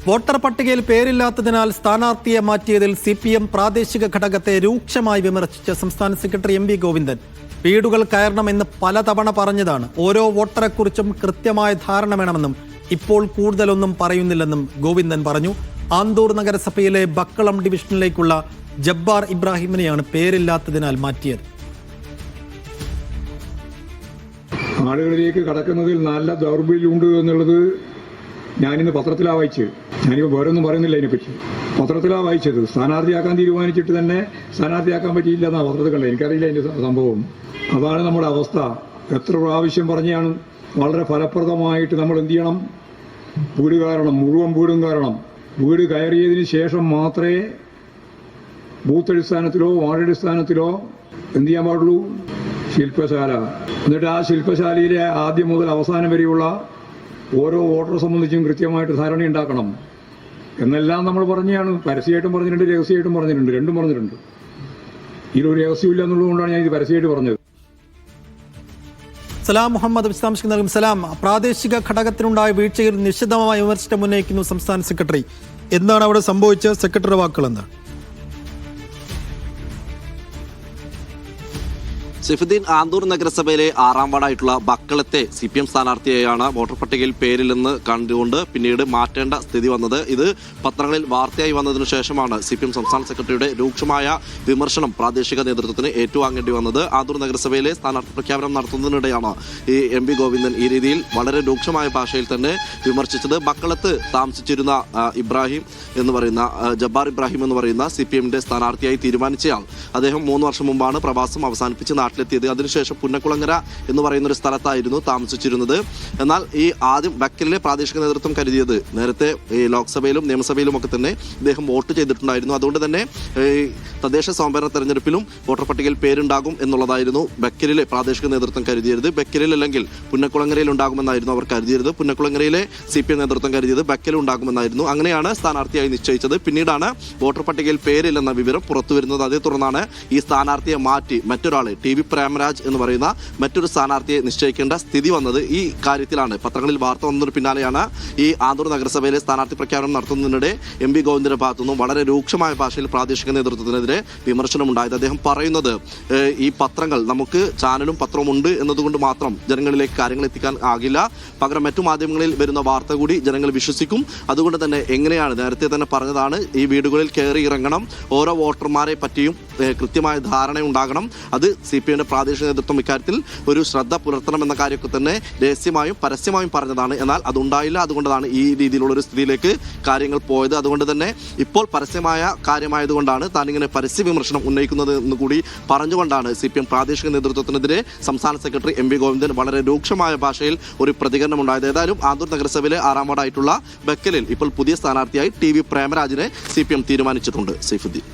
Voter പട്ടികയിൽ പേരില്ലാത്തതിനാൽ സ്ഥാനാർത്ഥിയെ മാറ്റിയതിൽ CPM പ്രാദേശിക ഘടകത്തെ രൂക്ഷമായി വിമർശിച്ച സംസ്ഥാന സെക്രട്ടറി MV ഗോവിന്ദൻ. വീടുകൾ കയറണമെന്ന് പലതവണ പറഞ്ഞതാണ്. ഓരോ വോട്ടറെക്കുറിച്ചും കൃത്യമായ ധാരണ വേണമെന്നും ഇപ്പോൾ കൂടുതലൊന്നും പറയുന്നില്ലെന്നും ഗോവിന്ദൻ പറഞ്ഞു. ആന്തൂർ നഗരസഭയിലെ ബക്കളം ഡിവിഷനിലേക്കുള്ള ജബ്ബാർ ഇബ്രാഹിമിനെയാണ് പേരില്ലാത്തതിനാൽ മാറ്റിയത്. ആളുകളിലേക്ക് കടക്കുന്നതിൽ നല്ല ദൗർബല്യമുണ്ട് എന്നുള്ളത് ഞാനിന്ന് പത്രത്തിലാണ് വായിച്ചത്. ഞാനിപ്പോൾ വേറൊന്നും പറയുന്നില്ല അതിനെപ്പറ്റി. പത്രത്തിലാണ് വായിച്ചത്. സ്ഥാനാർത്ഥിയാക്കാൻ തീരുമാനിച്ചിട്ട് തന്നെ സ്ഥാനാർത്ഥിയാക്കാൻ പറ്റിയില്ല എന്നാണ് പത്രത്തിൽ കണ്ടത്. എനിക്കറിയില്ല അതിൻ്റെ സംഭവം. അതാണ് നമ്മുടെ അവസ്ഥ. എത്ര പ്രാവശ്യം പറഞ്ഞാണ് വളരെ ഫലപ്രദമായിട്ട് നമ്മൾ എന്ത് ചെയ്യണം? വീട് കയറണം, മുഴുവൻ വീടും കയറണം. വീട് കയറിയതിന് ശേഷം മാത്രമേ ബൂത്ത് അടിസ്ഥാനത്തിലോ വാർഡ് അടിസ്ഥാനത്തിലോ എന്ത് ചെയ്യാൻ പാടുള്ളൂ? ശില്പശാല. എന്നിട്ട് ആ ശില്പശാലയിലെ ആദ്യം മുതൽ അവസാനം വരെയുള്ള ഓരോ വോട്ടറെ സംബന്ധിച്ചും കൃത്യമായിട്ട് ധാരണ ഉണ്ടാക്കണം എന്നെല്ലാം നമ്മൾ പറഞ്ഞാണ്. പരസ്യമായിട്ടും പറഞ്ഞിട്ടുണ്ട്, രഹസ്യമായിട്ടും പറഞ്ഞിട്ടുണ്ട്. രണ്ടും പറഞ്ഞിട്ടുണ്ട്. ഇതിലൊരു രഹസ്യമില്ല എന്നുള്ളതുകൊണ്ടാണ് ഞാൻ ഇത് പരസ്യമായിട്ട് പറഞ്ഞത്. സലാം മുഹമ്മദ് വിശദാംശങ്ങൾ നൽകും. സലാം, പ്രാദേശിക ഘടകത്തിനുണ്ടായ വീഴ്ചയിൽ നിശിതമായ വിമർശനം ഉന്നയിക്കുന്നു സംസ്ഥാന സെക്രട്ടറി. എന്താണ് അവിടെ സംഭവിച്ചത്? സെക്രട്ടറിയുടെ വാക്കുകൾ എന്താണ്? സൈഫുദ്ദീൻ, ആന്തൂർ നഗരസഭയിലെ 6ാം വാർഡായിട്ടുള്ള ബക്കളത്തെ CPM സ്ഥാനാർത്ഥിയെയാണ് വോട്ടർ പട്ടികയിൽ പേരില്ലെന്ന് കണ്ടുകൊണ്ട് പിന്നീട് മാറ്റേണ്ട സ്ഥിതി വന്നത്. ഇത് പത്രങ്ങളിൽ വാർത്തയായി വന്നതിനു ശേഷമാണ് CPM സംസ്ഥാന സെക്രട്ടറിയുടെ രൂക്ഷമായ വിമർശനം പ്രാദേശിക നേതൃത്വത്തിന് ഏറ്റുവാങ്ങേണ്ടി വന്നത്. ആന്തൂർ നഗരസഭയിലെ സ്ഥാനാർത്ഥി പ്രഖ്യാപനം നടത്തുന്നതിനിടെയാണ് ഈ MV ഗോവിന്ദൻ ഈ രീതിയിൽ വളരെ രൂക്ഷമായ ഭാഷയിൽ തന്നെ വിമർശിച്ചത്. ബക്കളത്ത് താമസിച്ചിരുന്ന ഇബ്രാഹിം എന്ന് പറയുന്ന ജബ്ബാർ ഇബ്രാഹിം എന്ന് പറയുന്ന CPMന്റെ സ്ഥാനാർത്ഥിയായി തീരുമാനിച്ചയാൾ അദ്ദേഹം 3 വർഷം മുമ്പാണ് പ്രവാസം അവസാനിപ്പിച്ച് നാട്ടിലെത്തിയത്. അതിനുശേഷം പുന്നക്കുളങ്ങര എന്ന് പറയുന്ന ഒരു സ്ഥലത്തായിരുന്നു താമസിച്ചിരുന്നത്. എന്നാൽ ഈ ആദ്യം ബക്കലിലെ പ്രാദേശിക നേതൃത്വം കരുതിയത് നേരത്തെ ഈ ലോക്സഭയിലും നിയമസഭയിലും ഒക്കെ തന്നെ ഇദ്ദേഹം വോട്ട് ചെയ്തിട്ടുണ്ടായിരുന്നു. അതുകൊണ്ട് തന്നെ തദ്ദേശ സ്വയംഭരണ തെരഞ്ഞെടുപ്പിലും വോട്ടർ പട്ടികയിൽ പേരുണ്ടാകും എന്നുള്ളതായിരുന്നു ബക്കലിലെ പ്രാദേശിക നേതൃത്വം കരുതിയത്. ബക്കലിൽ അല്ലെങ്കിൽ പുന്നക്കുളങ്ങരയിൽ ഉണ്ടാകുമെന്നായിരുന്നു അവർ കരുതിയത്. പുന്നക്കുളങ്ങരയിലെ CPM നേതൃത്വം കരുതിയത് ബക്കലിൽ ഉണ്ടാകുമെന്നായിരുന്നു. അങ്ങനെയാണ് സ്ഥാനാർത്ഥിയായി നിശ്ചയിച്ചത്. പിന്നീടാണ് വോട്ടർ പട്ടികയിൽ പേരില്ലെന്ന വിവരം പുറത്തു വരുന്നത്. അതേ തുടർന്നാണ് ഈ സ്ഥാനാർത്ഥിയെ മാറ്റി മറ്റൊരാളെ TV പ്രേമരാജ് എന്ന് പറയുന്ന മറ്റൊരു സ്ഥാനാർത്ഥിയെ നിശ്ചയിക്കേണ്ട സ്ഥിതി വന്നത്. ഈ കാര്യത്തിലാണ് പത്രങ്ങളിൽ വാർത്ത വന്നതിന് പിന്നാലെയാണ് ഈ ആന്തൂർ നഗരസഭയിലെ സ്ഥാനാർത്ഥി പ്രഖ്യാപനം നടത്തുന്നതിനിടെ MV ഗോവിന്ദന്റെ ഭാഗത്തുനിന്നും വളരെ രൂക്ഷമായ ഭാഷയിൽ പ്രാദേശിക നേതൃത്വത്തിനെതിരെ വിമർശനമുണ്ടായത്. അദ്ദേഹം പറയുന്നത് ഈ പത്രങ്ങൾ നമുക്ക് ചാനലും പത്രവും ഉണ്ട് എന്നതുകൊണ്ട് മാത്രം ജനങ്ങളിലേക്ക് കാര്യങ്ങൾ എത്തിക്കാൻ ആകില്ല. പകരം മറ്റു മാധ്യമങ്ങളിൽ വരുന്ന വാർത്ത കൂടി ജനങ്ങൾ വിശ്വസിക്കും. അതുകൊണ്ട് തന്നെ എങ്ങനെയാണ് നേരത്തെ തന്നെ പറഞ്ഞതാണ്, ഈ വീടുകളിൽ കയറി ഇറങ്ങണം, ഓരോ വോട്ടർമാരെ പറ്റിയും കൃത്യമായ ധാരണ ഉണ്ടാകണം. അത് CPMന്റെ പ്രാദേശിക നേതൃത്വം ഇക്കാര്യത്തിൽ ഒരു ശ്രദ്ധ പുലർത്തണമെന്ന കാര്യമൊക്കെ തന്നെ രഹസ്യമായും പരസ്യമായും പറഞ്ഞതാണ്. എന്നാൽ അതുണ്ടായില്ല. അതുകൊണ്ടാണ് ഈ രീതിയിലുള്ളൊരു സ്ഥിതിയിലേക്ക് കാര്യങ്ങൾ പോയത്. അതുകൊണ്ട് തന്നെ ഇപ്പോൾ പരസ്യമായ കാര്യമായതുകൊണ്ടാണ് താനിങ്ങനെ പരസ്യ വിമർശനം ഉന്നയിക്കുന്നത് എന്ന് കൂടി പറഞ്ഞുകൊണ്ടാണ് CPM പ്രാദേശിക നേതൃത്വത്തിനെതിരെ സംസ്ഥാന സെക്രട്ടറി MV ഗോവിന്ദൻ വളരെ രൂക്ഷമായ ഭാഷയിൽ ഒരു പ്രതികരണം ഉണ്ടായത്. ഏതായാലും ആന്തൂർ നഗരസഭയിലെ 6ാം വാർഡായിട്ടുള്ള ബക്കലിൽ ഇപ്പോൾ പുതിയ സ്ഥാനാർത്ഥിയായി TV പ്രേമരാജിനെ CPM തീരുമാനിച്ചിട്ടുണ്ട്. സൈഫുദ്ദീൻ.